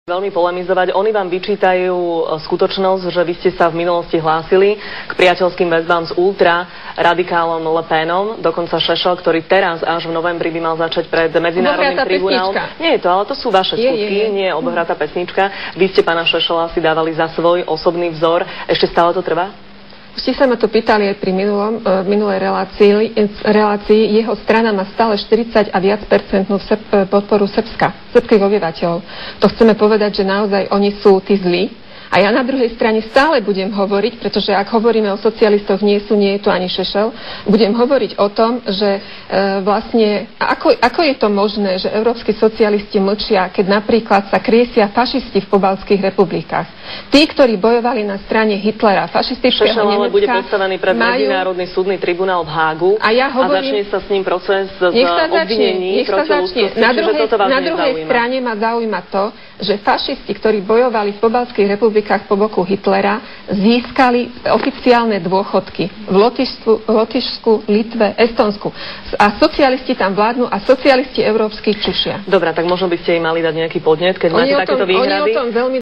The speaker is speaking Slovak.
Veľmi polemizovať. Oni vám vyčítajú skutočnosť, že vy ste sa v minulosti hlásili k priateľským väzbám s ultraradikálom Le Penom, dokonca Šešel, ktorý teraz až v novembri by mal začať pred medzinárodným tribunálom. Nie je to, ale to sú vaše skutky, nie je obohratá pesnička. Vy ste pána Šešela si dávali za svoj osobný vzor. Ešte stále to trvá? Ste sa ma to pýtali aj pri minulej relácii. Jeho strana má stále 40 a viac percentnú podporu srbských obyvateľov. To chceme povedať, že naozaj oni sú tí zlí. A ja na druhej strane stále budem hovoriť, pretože ak hovoríme o socialistoch, nie je tu ani Šešel, budem hovoriť o tom, že vlastne, ako je to možné, že európski socialisti mlčia, keď napríklad sa kriesia fašisti v pobaltských republikách. Tí, ktorí bojovali na strane Hitlera, fašistického Nemecka, ale bude postavený pred Medzinárodný súdny tribunál v Hágu a začne sa s ním proces z obvinení proti ľudskosti. Na druhej strane ma zaujíma to, že fašisti, ktorí bojovali v pobaltských republikách po boku Hitlera, získali oficiálne dôchodky v Lotyšsku, Litve, Estonsku. A socialisti tam vládnu a socialisti európsky čušia. Dobre, tak možno by ste im mali dať nejaký podnet, keď máte takéto výhrady.